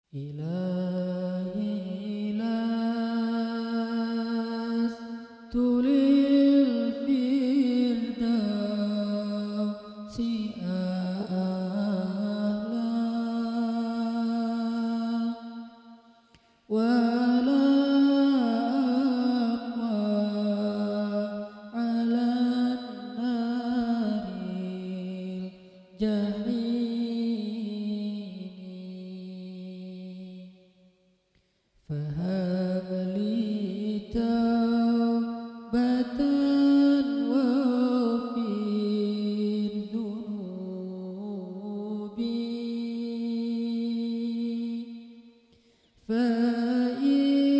إلهي لست للفردوس أعلى ولا أقوى على النار الجحيم فهب لي توبة واغفر ذنوبي فإنك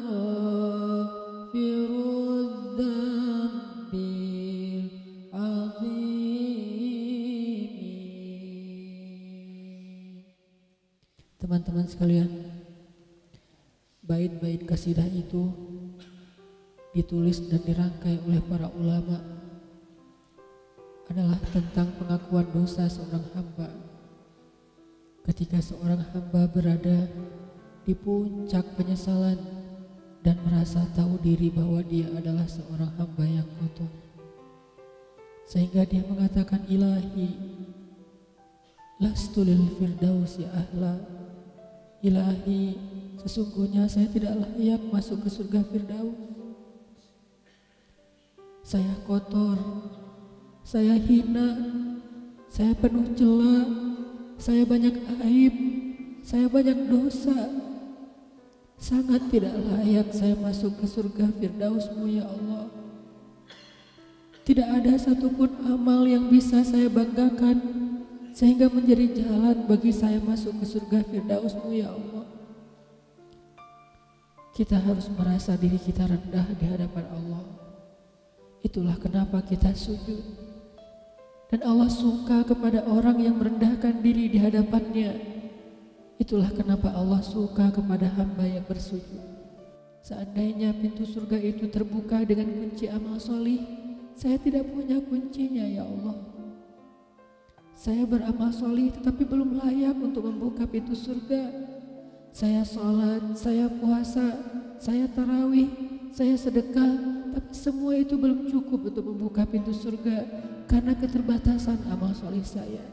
غافر الذنب العظيم. Teman-teman sekalian, bait-bait kasidah itu ditulis dan dirangkai oleh para ulama adalah tentang pengakuan dosa seorang hamba. Ketika seorang hamba berada di puncak penyesalan dan merasa tahu diri bahwa dia adalah seorang hamba yang kotor, sehingga dia mengatakan, Ilahi lastu lil firdausi ahla. Ilahi, sesungguhnya saya tidak layak masuk ke surga Firdaus. Saya kotor, saya hina, saya penuh cela, saya banyak aib, saya banyak dosa. Sangat tidak layak saya masuk ke surga Firdaus-Mu ya Allah. Tidak ada satupun amal yang bisa saya banggakan sehingga menjadi jalan bagi saya masuk ke surga Firdaus-Mu ya Allah. Kita harus merasa diri kita rendah di hadapan Allah. Itulah kenapa kita sujud. Dan Allah suka kepada orang yang merendahkan diri di hadapannya. Itulah kenapa Allah suka kepada hamba yang bersujud. Seandainya pintu surga itu terbuka dengan kunci amal solih, saya tidak punya kuncinya ya Allah. Saya beramal solih tetapi belum layak untuk membuka pintu surga. Saya sholat, saya puasa, saya tarawih, saya sedekah, tapi semua itu belum cukup untuk membuka pintu surga karena keterbatasan amal solih saya.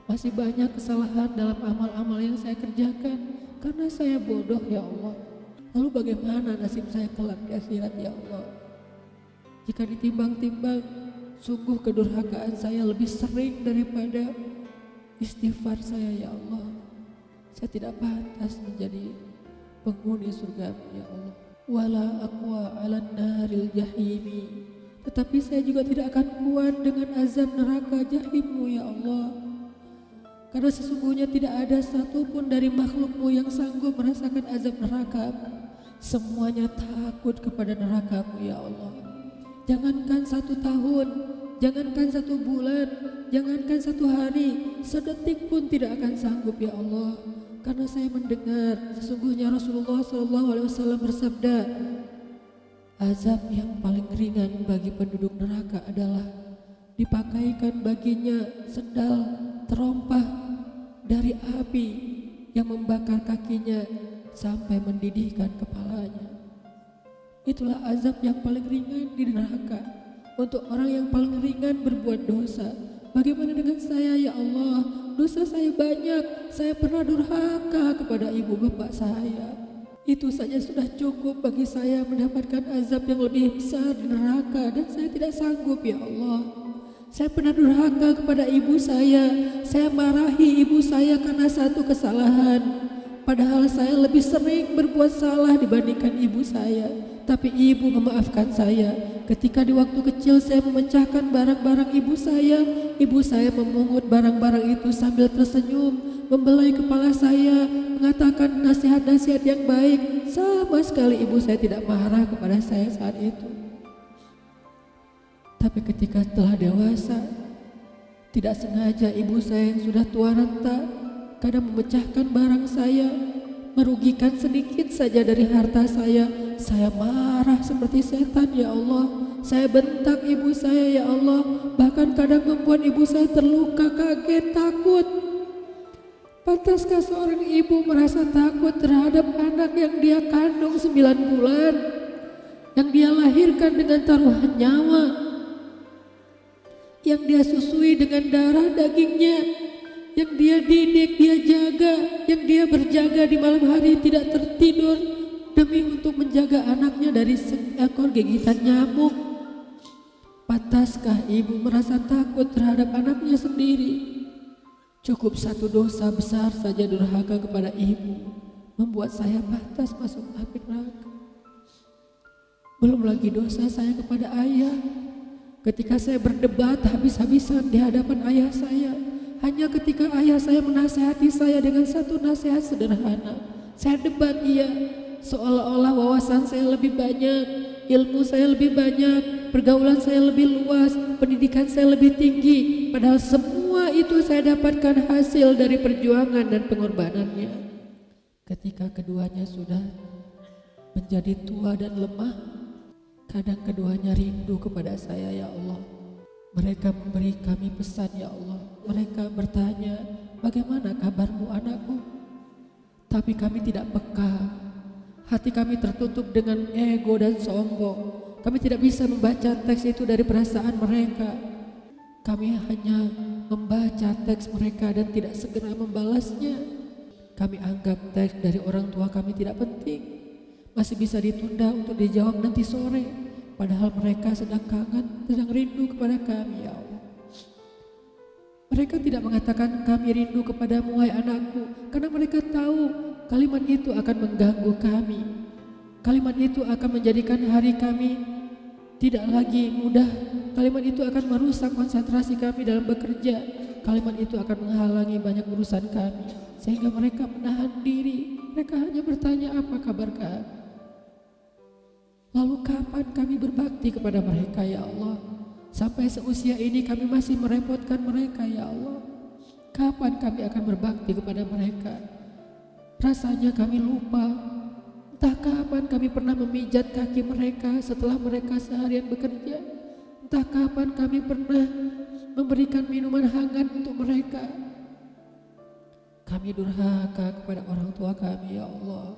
Masih banyak kesalahan dalam amal-amal yang saya kerjakan karena saya bodoh ya Allah. Lalu bagaimana nasib saya kelak di akhirat ya Allah? Jika ditimbang-timbang, sungguh kedurhakaan saya lebih sering daripada istighfar saya ya Allah. Saya tidak pantas menjadi penghuni surga ya Allah. Wala aqwa 'alan naril jahimi. Tetapi saya juga tidak akan kuat dengan azab neraka jahim-Mu ya Allah. Karena sesungguhnya tidak ada satupun dari makhluk-Mu yang sanggup merasakan azab neraka. Semuanya takut kepada neraka-Mu ya Allah. Jangankan 1 tahun, jangankan 1 bulan, jangankan 1 hari, sedetik pun tidak akan sanggup ya Allah. Karena saya mendengar sesungguhnya Rasulullah SAW bersabda, azab yang paling ringan bagi penduduk neraka adalah dipakaikan baginya sendal terompah dari api yang membakar kakinya sampai mendidihkan kepalanya. Itulah azab yang paling ringan di neraka untuk orang yang paling ringan berbuat dosa. Bagaimana dengan saya ya Allah? Dosa saya banyak, saya pernah durhaka kepada ibu bapak saya. Itu saja sudah cukup bagi saya mendapatkan azab yang lebih besar di neraka dan saya tidak sanggup ya Allah. Saya pernah durhaka kepada ibu saya marahi ibu saya karena satu kesalahan. Padahal saya lebih sering berbuat salah dibandingkan ibu saya. Tapi ibu memaafkan saya. Ketika di waktu kecil saya memecahkan barang-barang ibu saya memungut barang-barang itu sambil tersenyum, membelai kepala saya, mengatakan nasihat-nasihat yang baik. Sama sekali ibu saya tidak marah kepada saya saat itu. Tapi ketika telah dewasa, tidak sengaja ibu saya yang sudah tua renta kadang memecahkan barang saya, merugikan sedikit saja dari harta saya marah seperti setan ya Allah. Saya bentak ibu saya ya Allah, bahkan kadang membuat ibu saya terluka, kaget, takut. Pantaskah seorang ibu merasa takut terhadap anak yang dia kandung 9 bulan, yang dia lahirkan dengan taruhan nyawa, yang dia susui dengan darah dagingnya, yang dia didik, dia jaga, yang dia berjaga di malam hari tidak tertidur demi untuk menjaga anaknya dari seekor gigitan nyamuk? Pantaskah ibu merasa takut terhadap anaknya sendiri? Cukup satu dosa besar saja durhaka kepada ibu membuat saya pantas masuk api neraka. Belum lagi dosa saya kepada ayah. Ketika saya berdebat habis-habisan di hadapan ayah saya, hanya ketika ayah saya menasihati saya dengan satu nasihat sederhana, saya debat ia, seolah-olah wawasan saya lebih banyak, ilmu saya lebih banyak, pergaulan saya lebih luas, pendidikan saya lebih tinggi, padahal semua itu saya dapatkan hasil dari perjuangan dan pengorbanannya. Ketika keduanya sudah menjadi tua dan lemah, kadang keduanya rindu kepada saya, ya Allah. Mereka memberi kami pesan, ya Allah. Mereka bertanya, bagaimana kabarmu anakku? Tapi kami tidak peka. Hati kami tertutup dengan ego dan sombong. Kami tidak bisa membaca teks itu dari perasaan mereka. Kami hanya membaca teks mereka dan tidak segera membalasnya. Kami anggap teks dari orang tua kami tidak penting, masih bisa ditunda untuk dijawab nanti sore. Padahal mereka sedang kangen, sedang rindu kepada kami, ya Allah. Mereka tidak mengatakan kami rindu kepadamu wahai anakku, karena mereka tahu kalimat itu akan mengganggu kami. Kalimat itu akan menjadikan hari kami tidak lagi mudah. Kalimat itu akan merusak konsentrasi kami dalam bekerja. Kalimat itu akan menghalangi banyak urusan kami, sehingga mereka menahan diri. Mereka hanya bertanya, apa kabar kami? Lalu kapan kami berbakti kepada mereka, ya Allah? Sampai seusia ini kami masih merepotkan mereka, ya Allah. Kapan kami akan berbakti kepada mereka? Rasanya kami lupa. Entah kapan kami pernah memijat kaki mereka setelah mereka seharian bekerja. Entah kapan kami pernah memberikan minuman hangat untuk mereka. Kami durhaka kepada orang tua kami, ya Allah.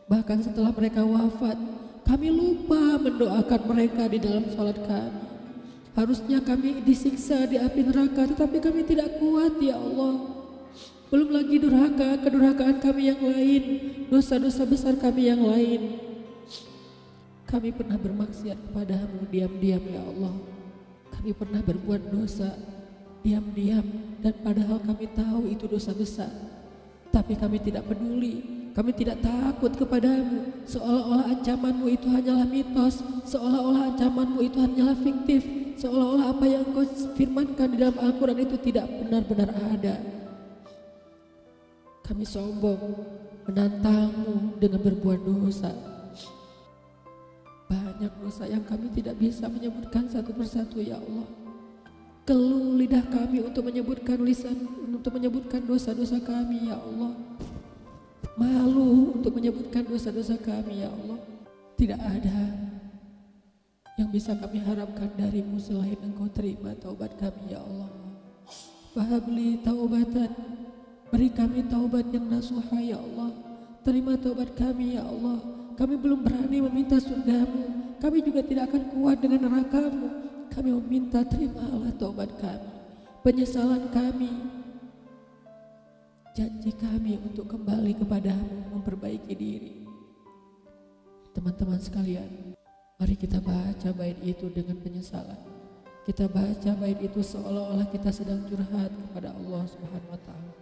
Bahkan setelah mereka wafat, kami lupa mendoakan mereka di dalam sholat kami. Harusnya kami disiksa di api neraka, tetapi kami tidak kuat, ya Allah. Belum lagi durhaka, kedurhakaan kami yang lain, dosa-dosa besar kami yang lain. Kami pernah bermaksiat kepadamu diam-diam, ya Allah. Kami pernah berbuat dosa diam-diam, dan padahal kami tahu itu dosa besar. Tapi kami tidak peduli, kami tidak takut kepadamu. Seolah-olah ancamanmu itu hanyalah mitos, seolah-olah ancamanmu itu hanyalah fiktif, seolah-olah apa yang kau firmankan di dalam Al-Quran itu tidak benar-benar ada. Kami sombong menantangmu dengan berbuat dosa. Banyak dosa yang kami tidak bisa menyebutkan satu persatu, ya Allah. Keluh lidah kami untuk menyebutkan dosa-dosa kami, ya Allah. Malu untuk menyebutkan dosa-dosa kami, ya Allah. Tidak ada yang bisa kami harapkan darimu selain Engkau terima taubat kami, ya Allah. Fahabli taubatan, beri kami taubat yang nasuha, ya Allah. Terima taubat kami, ya Allah. Kami belum berani meminta surgamu, kami juga tidak akan kuat dengan nerakamu. Kami meminta terimalah taubat kami, penyesalan kami, janji kami untuk kembali kepadamu, memperbaiki diri. Teman-teman sekalian, mari kita baca bait itu dengan penyesalan. Kita baca bait itu seolah-olah kita sedang curhat kepada Allah Subhanahu wa taala.